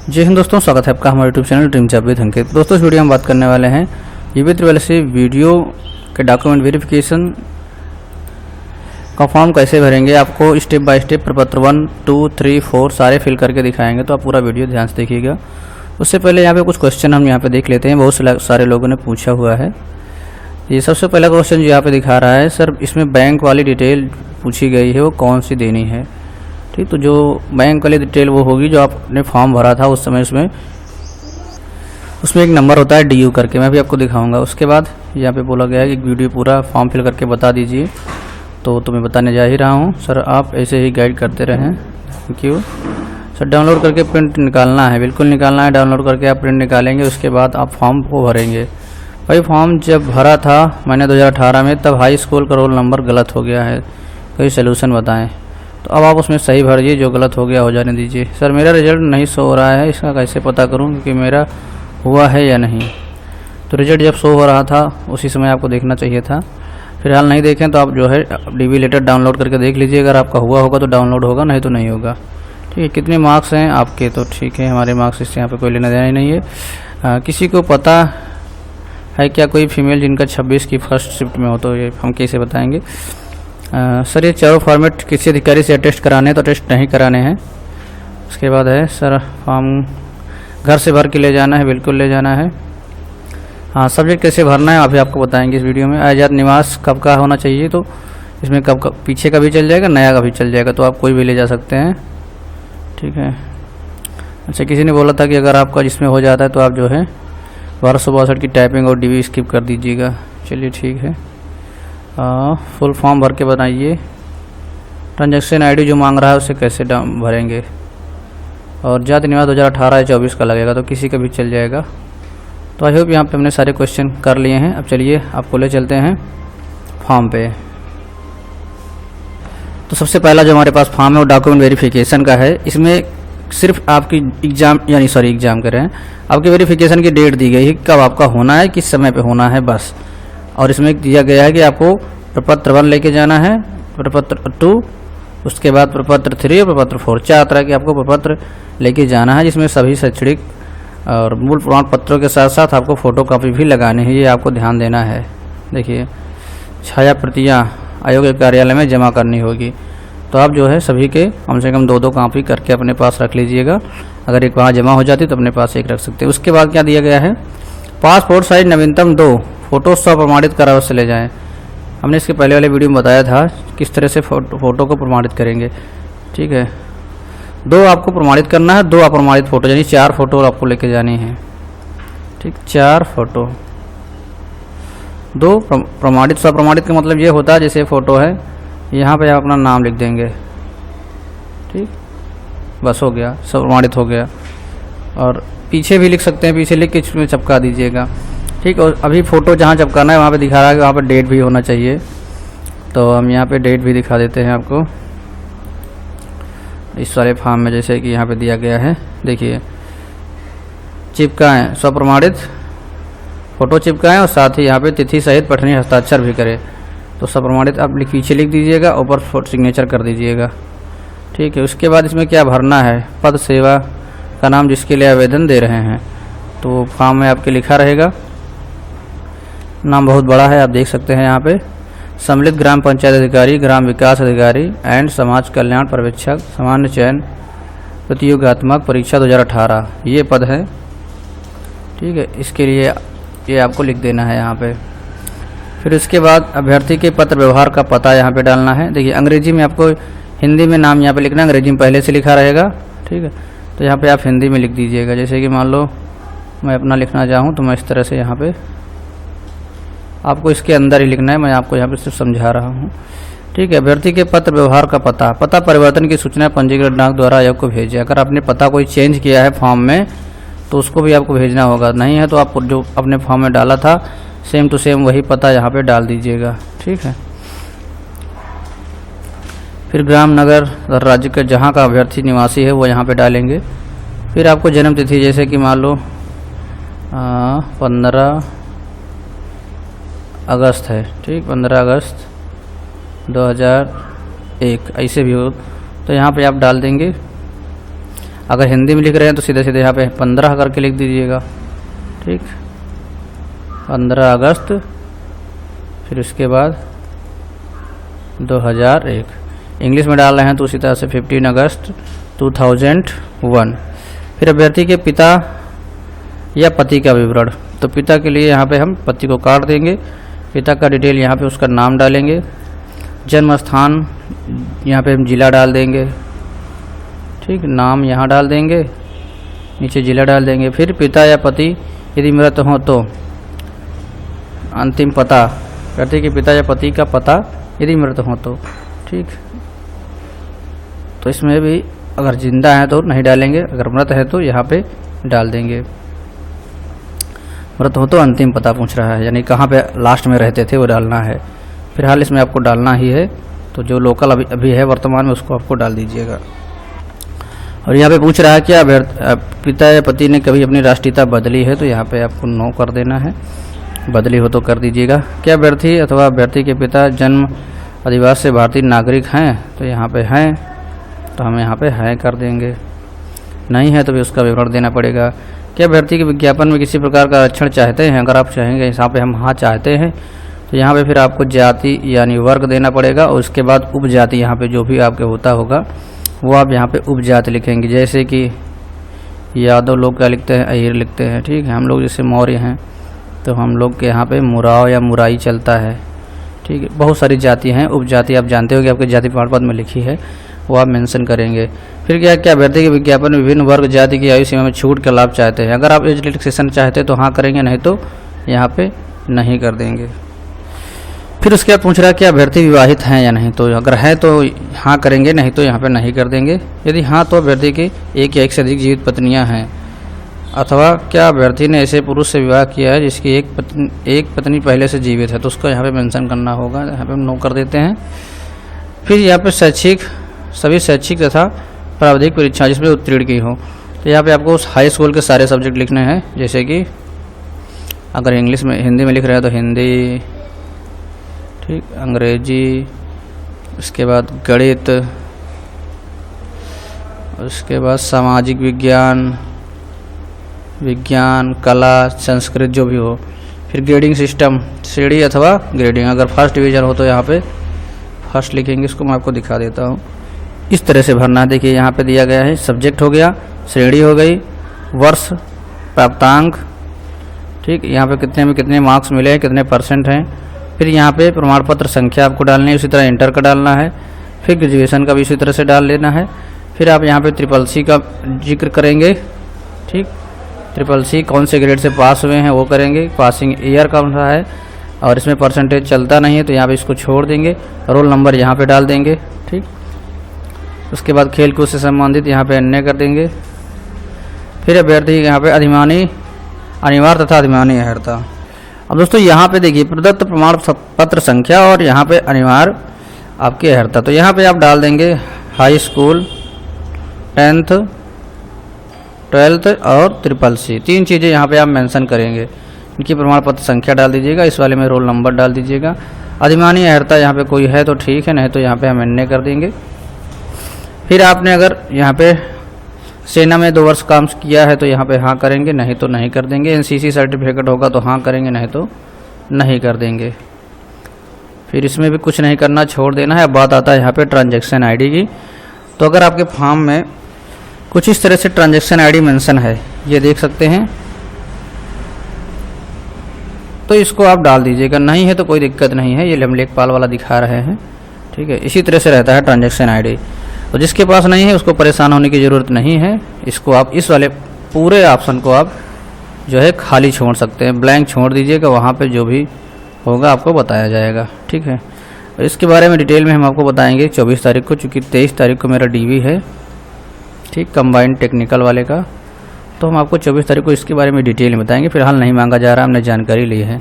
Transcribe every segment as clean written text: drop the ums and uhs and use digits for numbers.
जय हिंद दोस्तों, स्वागत है आपका हमारे YouTube channel dream job with Ankit. दोस्तों, इस वीडियो में बात करने वाले हैं यूपी वाले से वीडियो के डॉक्यूमेंट वेरिफिकेशन का फॉर्म कैसे भरेंगे। आपको स्टेप बाय स्टेप प्रपत्र 1, 2, 3, 4 सारे फिल करके दिखाएंगे, तो आप पूरा वीडियो ध्यान से देखिएगा। उससे पहले यहाँ पे कुछ क्वेश्चन हम यहाँ पे देख लेते हैं, बहुत सारे लोगों ने पूछा हुआ है। ये सबसे पहला क्वेश्चन जो यहाँ पे दिखा रहा है, सर इसमें बैंक वाली डिटेल पूछी गई है, वो कौन सी देनी है। ठीक, तो जो बैंक वाली डिटेल वो होगी जो आपने फॉर्म भरा था उस समय, उसमें एक नंबर होता है DU करके, मैं भी आपको दिखाऊंगा। उसके बाद यहाँ पे बोला गया है कि वीडियो पूरा फॉर्म फिल करके बता दीजिए, तो तुम्हें बताने जा ही रहा हूँ। सर आप ऐसे ही गाइड करते रहें, थैंक यू। सर डाउनलोड करके प्रिंट निकालना है, बिल्कुल निकालना है। डाउनलोड करके आप प्रिंट निकालेंगे, उसके बाद आप फॉर्म को भरेंगे। भाई फॉर्म जब भरा था मैंने 2018 में, तब हाई स्कूल का रोल नंबर गलत हो गया है, कोई सलूशन बताएं। तो अब आप उसमें सही भरिए, जो गलत हो गया हो जाने दीजिए। सर मेरा रिजल्ट नहीं शो हो रहा है, इसका कैसे पता करूं कि मेरा हुआ है या नहीं। तो रिजल्ट जब शो हो रहा था उसी समय आपको देखना चाहिए था। फिलहाल नहीं देखें तो आप जो है DV लेटर डाउनलोड करके देख लीजिए। अगर आपका हुआ होगा तो डाउनलोड होगा, नहीं तो नहीं होगा। ठीक है, कितने मार्क्स हैं आपके, तो ठीक है, हमारे मार्क्स इससे यहाँ पे कोई लेना देना ही नहीं है। किसी को पता है क्या कोई फीमेल जिनका 26 की फर्स्ट शिफ्ट में हो, तो ये हम कैसे बताएंगे। सर ये चारों फॉर्मेट किसी अधिकारी से अटेस्ट कराने हैं, तो अटेस्ट नहीं कराने हैं। उसके बाद है सर फॉर्म घर से भर के ले जाना है, बिल्कुल ले जाना है। हाँ, सब्जेक्ट कैसे भरना है अभी आपको बताएंगे इस वीडियो में। आजाद निवास कब का होना चाहिए, तो इसमें कब का पीछे का भी चल जाएगा, नया का भी चल जाएगा, तो आप कोई भी ले जा सकते हैं। ठीक है। अच्छा, किसी ने बोला था कि अगर आपका जिसमें हो जाता है तो आप जो है 1262 की टाइपिंग और DV स्किप कर दीजिएगा। चलिए ठीक है। फुल फॉर्म भर के बनाइए। ट्रांजैक्शन ID जो मांग रहा है उसे कैसे भरेंगे। और जाति निवास 2018 या 24 का लगेगा, तो किसी का भी चल जाएगा। तो आई होप यहाँ पे हमने सारे क्वेश्चन कर लिए हैं। अब चलिए आपको ले चलते हैं फॉर्म पे। तो सबसे पहला जो हमारे पास फॉर्म है वो डॉक्यूमेंट वेरिफिकेशन का है। इसमें सिर्फ आपकी एग्ज़ाम कर रहे हैं, आपकी वेरिफिकेशन की डेट दी गई है, कब आपका होना है, किस समय पे होना है, बस। और इसमें दिया गया है कि आपको प्रपत्र 1 लेके जाना है, प्रपत्र 2, उसके बाद प्रपत्र 3 और प्रपत्र 4, 4 तरह के आपको प्रपत्र लेके जाना है, जिसमें सभी शैक्षणिक और मूल प्रमाण पत्रों के साथ साथ आपको फ़ोटोकॉपी भी लगानी है। ये आपको ध्यान देना है। देखिए, छाया प्रतियाँ आयोग के कार्यालय में जमा करनी होगी, तो आप जो है सभी के कम से कम 2-2 कॉपी करके अपने पास रख लीजिएगा। अगर एक वहाँ जमा हो जाती तो अपने पास एक रख सकते हैं। उसके बाद क्या दिया गया है, पासपोर्ट साइज नवीनतम 2 फोटो प्रमाणित करा उससे ले जाएं। हमने इसके पहले वाले वीडियो में बताया था किस तरह से फ़ोटो को प्रमाणित करेंगे। ठीक है, 2 आपको प्रमाणित करना है, 2 अप्रमाणित फ़ोटो, यानी 4 फोटो आपको लेके जानी है। ठीक, 4 फोटो, 2 प्रमाणित। स्वप्रमाणित का मतलब ये होता है, जैसे फ़ोटो है यहाँ पे आप अपना नाम लिख देंगे। ठीक, बस हो गया, स्वप्रमाणित हो गया। और पीछे भी लिख सकते हैं, पीछे लिख के इसमें चिपका दीजिएगा। ठीक, और अभी फ़ोटो जहाँ चिपकाना है वहाँ पे दिखा रहा है कि वहाँ पर डेट भी होना चाहिए, तो हम यहाँ पे डेट भी दिखा देते हैं आपको इस वाले फॉर्म में, जैसे कि यहाँ पे दिया गया है। देखिए, चिपकाएँ, स्वप्रमाणित फ़ोटो चिपकाएँ और साथ ही यहाँ पे तिथि सहित पठनीय हस्ताक्षर भी करें। तो स्वप्रमाणित आप पीछे लिख दीजिएगा, ऊपर सिग्नेचर कर दीजिएगा। ठीक है, उसके बाद इसमें क्या भरना है, पद सेवा का नाम जिसके लिए आवेदन दे रहे हैं, तो फॉर्म में आपके लिखा रहेगा। नाम बहुत बड़ा है, आप देख सकते हैं यहाँ पे। सम्मिलित ग्राम पंचायत अधिकारी, ग्राम विकास अधिकारी एंड समाज कल्याण पर्यवेक्षक, सामान्य चयन प्रतियोगात्मक परीक्षा 2018, ये पद है। ठीक है, इसके लिए ये आपको लिख देना है यहाँ पे। फिर उसके बाद अभ्यर्थी के पत्र व्यवहार का पता यहाँ पे डालना है। देखिए, अंग्रेजी में आपको, हिंदी में नाम यहाँ पे लिखना, अंग्रेजी में पहले से लिखा रहेगा। ठीक है, तो यहाँ पे आप हिंदी में लिख दीजिएगा। जैसे कि मान लो मैं अपना लिखना चाहूँ तो मैं इस तरह से यहाँ पे, आपको इसके अंदर ही लिखना है, मैं आपको यहाँ पे सिर्फ समझा रहा हूँ। ठीक है, अभ्यर्थी के पत्र व्यवहार का पता, पता परिवर्तन की सूचना पंजीकृत डाक द्वारा आयोग को भेजें। अगर आपने पता कोई चेंज किया है फॉर्म में तो उसको भी आपको भेजना होगा, नहीं है तो आप जो अपने फॉर्म में डाला था सेम टू सेम वही पता यहाँ पे डाल दीजिएगा। ठीक है, फिर ग्राम, नगर, राज्य का जहाँ का अभ्यर्थी निवासी है वो यहाँ पे डालेंगे। फिर आपको जन्म तिथि, जैसे कि मान लो 15 अगस्त है। ठीक, 15 अगस्त 2001 ऐसे भी हो तो यहाँ पे आप डाल देंगे। अगर हिंदी में लिख रहे हैं तो सीधे सीधे यहाँ पे 15 करके लिख दीजिएगा। ठीक, 15 अगस्त, फिर उसके बाद 2001। इंग्लिश में डाल रहे हैं तो उसी तरह से 15 अगस्त 2001। फिर अभ्यर्थी के पिता या पति का विवरण, तो पिता के लिए यहाँ पे हम पति को काट देंगे, पिता का डिटेल यहाँ पे उसका नाम डालेंगे, जन्म स्थान यहाँ पे हम जिला डाल देंगे। ठीक, नाम यहाँ डाल देंगे, नीचे जिला डाल देंगे। फिर पिता या पति यदि मृत हो तो अंतिम पता, अभ्यर्थी के पिता या पति का पता यदि मृत हो तो। ठीक, तो इसमें भी अगर जिंदा है तो नहीं डालेंगे, अगर मृत है तो यहाँ पे डाल देंगे। मृत हो तो अंतिम पता पूछ रहा है, यानी कहाँ पे लास्ट में रहते थे वो डालना है। फिलहाल इसमें आपको डालना ही है, तो जो लोकल अभी है वर्तमान में उसको आपको डाल दीजिएगा। और यहाँ पे पूछ रहा है क्या पिता या पति ने कभी अपनी राष्ट्रीयता बदली है, तो यहाँ पे आपको नो कर देना है, बदली हो तो कर दीजिएगा। क्या अभ्यर्थी अथवा अभ्यर्थी के पिता जन्म अधिवास से भारतीय नागरिक हैं, तो यहाँ पे हैं, तो हम यहाँ पे हैं कर देंगे। नहीं है तो भी उसका विवरण देना पड़ेगा। क्या अभ्यर्थी के विज्ञापन में किसी प्रकार का आरक्षण चाहते हैं, अगर आप चाहेंगे यहाँ पे हम हाँ चाहते हैं, तो यहाँ पे फिर आपको जाति यानी वर्ग देना पड़ेगा, और उसके बाद उपजाति यहाँ पे जो भी आपके होता होगा वो आप यहाँ पे उपजाति लिखेंगे। जैसे कि यादव लोग क्या लिखते हैं, अहीर लिखते हैं। ठीक है, हम लोग जैसे मौर्य हैं तो हम लोग के यहाँ पे मुराव या मुराई चलता है। ठीक है, बहुत सारी जाति हैं, उपजाति आप जानते हो कि आपके जाति प्रमाण पत्र में लिखी है, वो आप मेंशन करेंगे। फिर क्या अभ्यर्थी के विज्ञापन में विभिन्न वर्ग जाति की आयु सीमा में छूट का लाभ चाहते हैं, अगर आप एज रिलैक्सेशन चाहते हैं तो हाँ करेंगे, नहीं तो यहाँ पे नहीं कर देंगे। फिर उसके बाद पूछ रहा है कि अभ्यर्थी विवाहित हैं या नहीं, तो अगर है तो हाँ करेंगे, नहीं तो यहाँ पे नहीं कर देंगे। यदि हाँ तो अभ्यर्थी की एक या एक से अधिक जीवित पत्नियाँ हैं, अथवा क्या अभ्यर्थी ने ऐसे पुरुष से विवाह किया है जिसकी एक पत्नी पहले से जीवित है, तो उसको यहाँ पे मेंशन करना होगा, यहाँ पे हम नो कर देते हैं। फिर यहाँ पे सभी शैक्षिक तथा प्रावधिक परीक्षा जिसमें उत्तीर्ण की हो, तो यहाँ पे आपको हाई स्कूल के सारे सब्जेक्ट लिखने हैं। जैसे कि अगर इंग्लिश में हिंदी में लिख रहे हैं तो हिंदी, ठीक, अंग्रेजी, उसके बाद गणित, उसके बाद सामाजिक विज्ञान, कला, संस्कृत जो भी हो। फिर ग्रेडिंग सिस्टम, श्रेणी अथवा ग्रेडिंग, अगर फर्स्ट डिवीज़न हो तो यहाँ पे फर्स्ट लिखेंगे। इसको मैं आपको दिखा देता हूँ, इस तरह से भरना है। देखिए यहाँ पे दिया गया है, सब्जेक्ट हो गया, श्रेणी हो गई, वर्ष, प्राप्तांक, ठीक, यहाँ पे कितने में कितने मार्क्स मिले हैं, कितने परसेंट हैं। फिर यहाँ पे प्रमाण पत्र संख्या आपको डालनी है, उसी तरह इंटर का डालना है। फिर ग्रेजुएशन का भी इसी तरह से डाल लेना है। फिर आप यहाँ पे CCC का जिक्र करेंगे। ठीक, CCC कौन से ग्रेड से पास हुए हैं वो करेंगे, पासिंग ईयर कौन सा है, और इसमें परसेंटेज चलता नहीं है तो यहाँ पे इसको छोड़ देंगे, रोल नंबर यहाँ पे डाल देंगे। ठीक, उसके बाद खेल कूद से संबंधित यहाँ पे अन्य कर देंगे। फिर अभ्यर्थी यहाँ पे अनिवार्य तथा अधिमानी अर्हता। अब दोस्तों यहाँ पे देखिए प्रदत्त प्रमाण पत्र संख्या और यहाँ पे अनिवार्य आपकी अर्हता, तो यहाँ पे आप डाल देंगे हाई स्कूल, 10th, 12th और CCC, 3 चीज़ें यहाँ पे आप मेंशन करेंगे। इनकी प्रमाण पत्र संख्या डाल दीजिएगा, इस वाले में रोल नंबर डाल दीजिएगा। अधिमानी अर्हता यहाँ पे कोई है तो ठीक है, नहीं तो यहाँ पे हम अन्य कर देंगे। फिर आपने अगर यहाँ पे सेना में 2 वर्ष काम किया है तो यहाँ पे हाँ करेंगे, नहीं तो नहीं कर देंगे। NCC सर्टिफिकेट होगा तो हाँ करेंगे, नहीं तो नहीं कर देंगे। फिर इसमें भी कुछ नहीं करना, छोड़ देना है। अब बात आता है यहाँ पे ट्रांजैक्शन आईडी की। तो अगर आपके फॉर्म में कुछ इस तरह से ट्रांजैक्शन आईडी मेंशन है, ये देख सकते हैं, तो इसको आप डाल दीजिएगा। नहीं है तो कोई दिक्कत नहीं है, ये हम लेखपाल वाला दिखा रहे हैं। ठीक है, इसी तरह से रहता है ट्रांजैक्शन आईडी। तो जिसके पास नहीं है उसको परेशान होने की ज़रूरत नहीं है। इसको आप इस वाले पूरे ऑप्शन को आप जो है खाली छोड़ सकते हैं, ब्लैंक छोड़ दीजिएगा, वहाँ पे जो भी होगा आपको बताया जाएगा। ठीक है, और इसके बारे में डिटेल में हम आपको बताएंगे 24 तारीख को, चूँकि 23 तारीख को मेरा DV है, ठीक, कंबाइंड टेक्निकल वाले का, तो हम आपको 24 तारीख को इसके बारे में डिटेल में बताएंगे। फिलहाल नहीं मांगा जा रहा, हमने जानकारी ली है।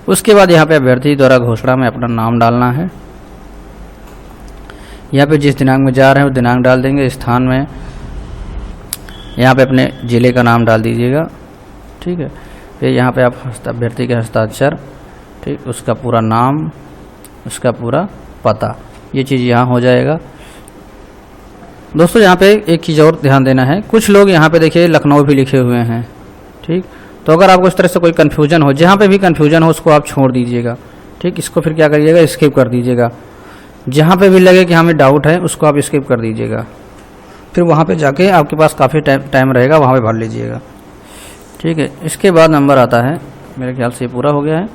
उसके बाद यहाँ पे अभ्यर्थी द्वारा घोषणा में अपना नाम डालना है। यहाँ पे जिस दिनांक में जा रहे हैं वो दिनांक डाल देंगे। स्थान में यहाँ पे अपने ज़िले का नाम डाल दीजिएगा। ठीक है, फिर यहाँ पे आप अभ्यर्थी के हस्ताक्षर, ठीक, उसका पूरा नाम, उसका पूरा पता, ये चीज़ यहाँ हो जाएगा। दोस्तों यहाँ पे एक चीज़ और ध्यान देना है, कुछ लोग यहाँ पे देखिए लखनऊ भी लिखे हुए हैं, ठीक। तो अगर आपको इस तरह से कोई कन्फ्यूजन हो, जहाँ पे भी कन्फ्यूजन हो उसको आप छोड़ दीजिएगा, ठीक। इसको फिर क्या करिएगा, स्किप कर दीजिएगा। जहाँ पे भी लगे कि हमें डाउट है उसको आप स्किप कर दीजिएगा, फिर वहाँ पे जाके आपके पास काफ़ी टाइम रहेगा, वहाँ पे भर लीजिएगा, ठीक है। इसके बाद नंबर आता है, मेरे ख्याल से ये पूरा हो गया है।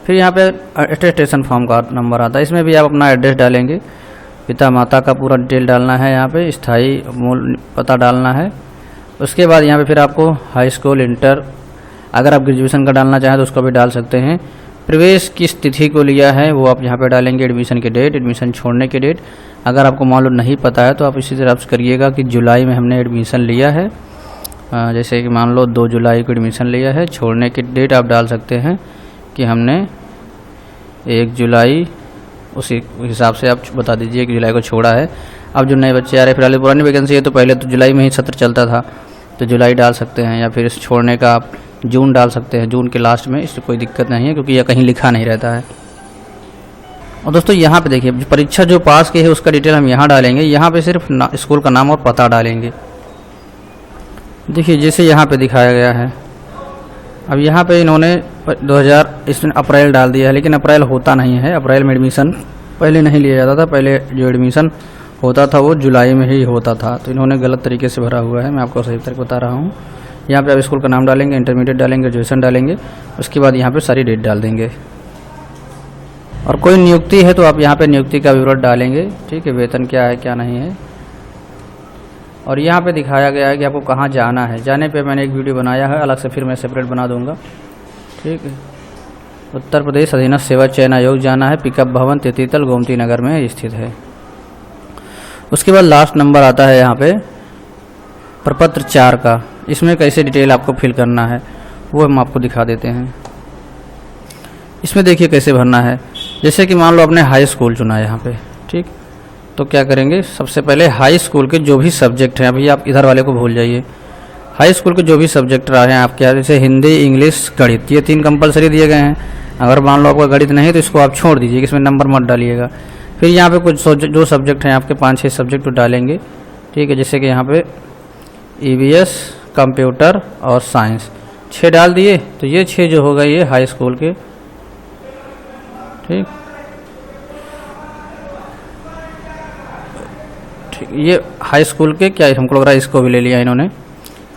फिर यहाँ पे अटेस्टेशन फॉर्म का नंबर आता है, इसमें भी आप अपना एड्रेस डालेंगे, पिता माता का पूरा डिटेल डालना है, यहाँ पे स्थायी मूल पता डालना है। उसके बाद यहाँ पे फिर आपको हाई स्कूल, इंटर, अगर आप ग्रेजुएशन का डालना चाहें तो उसको भी डाल सकते हैं। प्रवेश किस तिथि को लिया है वो आप यहाँ पे डालेंगे, एडमिशन की डेट, एडमिशन छोड़ने की डेट। अगर आपको मालूम नहीं पता है तो आप इसी तरह से करिएगा कि जुलाई में हमने एडमिशन लिया है, जैसे कि मान लो 2 जुलाई को एडमिशन लिया है। छोड़ने की डेट आप डाल सकते हैं कि हमने 1 जुलाई, उसी हिसाब से आप बता दीजिए कि जुलाई को छोड़ा है। अब जो नए बच्चे आ रहे हैं, फिलहाल पुरानी वैकेंसी है तो पहले तो जुलाई में ही सत्र चलता था, तो जुलाई डाल सकते हैं, या फिर इस छोड़ने का आप जून डाल सकते हैं, जून के लास्ट में, इससे कोई दिक्कत नहीं है क्योंकि यह कहीं लिखा नहीं रहता है। और दोस्तों यहाँ पे देखिए परीक्षा जो पास की है उसका डिटेल हम यहाँ डालेंगे, यहाँ पे सिर्फ स्कूल का नाम और पता डालेंगे। देखिए जैसे यहाँ पे दिखाया गया है, अब यहाँ पे इन्होंने 2000 इसमें अप्रैल डाल दिया है, लेकिन अप्रैल होता नहीं है, अप्रैल में एडमिशन पहले नहीं लिया जाता था, पहले जो एडमिशन होता था वो जुलाई में ही होता था, तो इन्होंने गलत तरीके से भरा हुआ है। मैं आपको सही तरीके बता रहा हूँ। यहाँ पे आप स्कूल का नाम डालेंगे, इंटरमीडिएट डालेंगे, ग्रेजुएशन डालेंगे, उसके बाद यहाँ पे सारी डेट डाल देंगे। और कोई नियुक्ति है तो आप यहाँ पे नियुक्ति का विवरण डालेंगे, ठीक है, वेतन क्या है क्या नहीं है। और यहाँ पे दिखाया गया है कि आपको कहाँ जाना है, जाने पे मैंने एक वीडियो बनाया है अलग से, फिर मैं सेपरेट बना दूँगा, ठीक है। उत्तर प्रदेश अधीनस्थ सेवा चयन आयोग जाना है, पिकअप भवन तितीतल गोमती नगर में स्थित है। उसके बाद लास्ट नंबर आता है यहाँ पे प्रपत्र 4 का, इसमें कैसे डिटेल आपको फिल करना है वो हम आपको दिखा देते हैं। इसमें देखिए कैसे भरना है, जैसे कि मान लो आपने हाई स्कूल चुना है यहाँ पे, ठीक। तो क्या करेंगे, सबसे पहले हाई स्कूल के जो भी सब्जेक्ट हैं, अभी आप इधर वाले को भूल जाइए, हाई स्कूल के जो भी सब्जेक्ट रहे हैं आपके यहाँ, जैसे हिंदी, इंग्लिश, गणित, ये 3 कंपलसरी दिए गए हैं। अगर मान लो आपका गणित नहीं है तो इसको आप छोड़ दीजिए, इसमें नंबर मत डालिएगा। फिर यहाँ पे कुछ जो सब्जेक्ट हैं आपके 5-6 सब्जेक्ट डालेंगे, ठीक है। जैसे कि यहाँ पे EVS, कंप्यूटर और साइंस 6 डाल दिए, तो ये 6 जो होगा ये हाई स्कूल के, ठीक। ये हाई स्कूल के क्या हमको लग रहा है इसको भी ले लिया इन्होंने।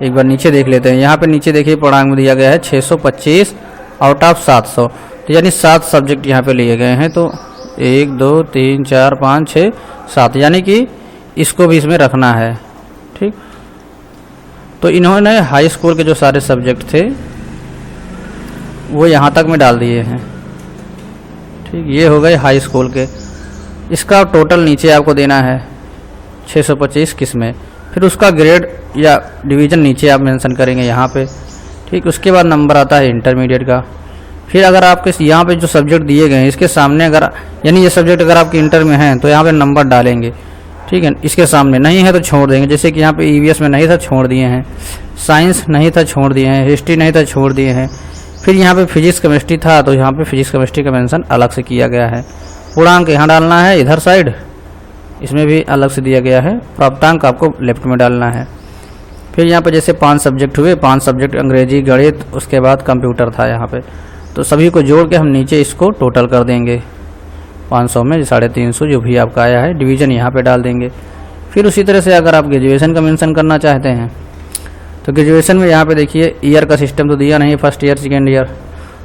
एक बार नीचे देख लेते हैं, यहाँ पे नीचे देखिए पूर्णांक में दिया गया है 625 आउट ऑफ 700, तो यानी 7 सब्जेक्ट यहाँ पे लिए गए हैं। तो 1 2 3 4 5 6 7, यानी कि इसको भी इसमें रखना है, ठीक। तो इन्होंने हाई स्कूल के जो सारे सब्जेक्ट थे वो यहाँ तक में डाल दिए हैं, ठीक। ये हो गए हाई स्कूल के। इसका टोटल नीचे आपको देना है 625 किस्में, फिर उसका ग्रेड या डिवीज़न नीचे आप मेंशन करेंगे यहाँ पे, ठीक। उसके बाद नंबर आता है इंटरमीडिएट का। फिर अगर आपके यहाँ पे जो सब्जेक्ट दिए गए हैं इसके सामने अगर, यानी ये सब्जेक्ट अगर आपके इंटर में हैं तो यहाँ पे नंबर डालेंगे, ठीक है। इसके सामने नहीं है तो छोड़ देंगे, जैसे कि यहाँ पे EVS में नहीं था छोड़ दिए हैं, साइंस नहीं था छोड़ दिए हैं, हिस्ट्री नहीं था छोड़ दिए हैं। फिर यहाँ पे फिजिक्स केमिस्ट्री था तो यहाँ पे फिजिक्स केमिस्ट्री का मेंशन अलग से किया गया है। पूर्णांक यहाँ डालना है इधर साइड, इसमें भी अलग से दिया गया है। प्राप्तांक आपको लेफ्ट में डालना है। फिर यहाँ पे जैसे 5 सब्जेक्ट हुए, 5 सब्जेक्ट अंग्रेजी, गणित, उसके बाद कंप्यूटर था यहाँ पे, तो सभी को जोड़ के हम नीचे इसको टोटल कर देंगे 500 में 350 जो भी आपका आया है, डिवीज़न यहाँ पे डाल देंगे। फिर उसी तरह से अगर आप ग्रेजुएशन का मेंशन करना चाहते हैं तो ग्रेजुएशन में यहाँ पे देखिए ईयर का सिस्टम तो दिया नहीं, फर्स्ट ईयर सेकेंड ईयर।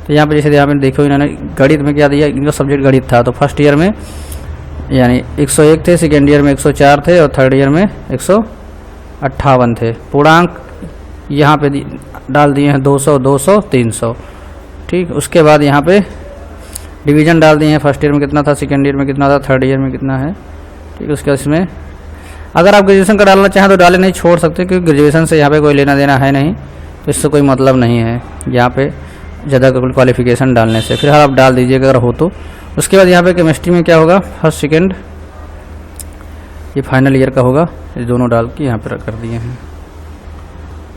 तो यहाँ पे जैसे यहाँ पे देखो इन्होंने गणित में क्या दिया, इनका सब्जेक्ट गणित था तो फर्स्ट ईयर में यानी 101 थे, सेकेंड ईयर में 104 थे और थर्ड ईयर में 158 थे। पूर्णांक यहाँ पे डाल दिए हैं 200 200 300, ठीक। उसके बाद यहाँ पे डिवीज़न डाल दिए हैं, फर्स्ट ईयर में कितना था, सेकेंड ईयर में कितना था, थर्ड ईयर में कितना है, ठीक। उसके इसमें अगर आप ग्रेजुएशन का डालना चाहें तो डाले, नहीं छोड़ सकते क्योंकि ग्रेजुएशन से यहाँ पे कोई लेना देना है नहीं, तो इससे कोई मतलब नहीं है यहाँ पे ज़्यादा क्वालिफिकेशन डालने से। फिर आप डाल दीजिएगा अगर हो तो। उसके बाद यहाँ पे केमिस्ट्री में क्या होगा, फर्स्ट सेकेंड, ये फाइनल ईयर का होगा, ये दोनों डाल के यहाँ पर कर दिए हैं।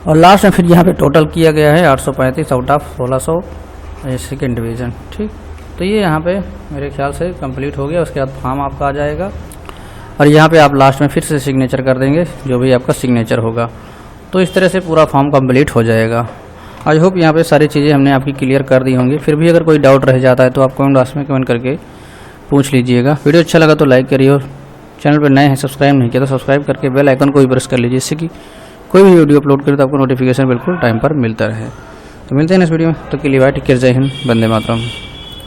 और लास्ट में फिर यहाँ पे टोटल किया गया है 835 आउट ऑफ 1600, सेकेंड डिवीज़न, ठीक। तो ये यहाँ पे मेरे ख्याल से कंप्लीट हो गया। उसके बाद फॉर्म आपका आ जाएगा। और यहाँ पे आप लास्ट में फिर से सिग्नेचर कर देंगे, जो भी आपका सिग्नेचर होगा। तो इस तरह से पूरा फॉर्म कंप्लीट हो जाएगा। आई होप यहाँ पे सारी चीज़ें हमने आपकी क्लियर कर दी होंगी। फिर भी अगर कोई डाउट रह जाता है तो आप कमेंट बॉक्स में कमेंट करके पूछ लीजिएगा। वीडियो अच्छा लगा तो लाइक करिए, और चैनल पर नए हैं सब्सक्राइब नहीं किया तो सब्सक्राइब करके बेल आइकन को भी प्रेस कर लीजिए, जिससे कि कोई भी वीडियो अपलोड करे तो आपको नोटिफिकेशन बिल्कुल टाइम पर मिलता रहे। तो मिलते हैं नेक्स्ट वीडियो में, तो के लिए बाय, टेक केयर, जय हिंद, वंदे मातरम।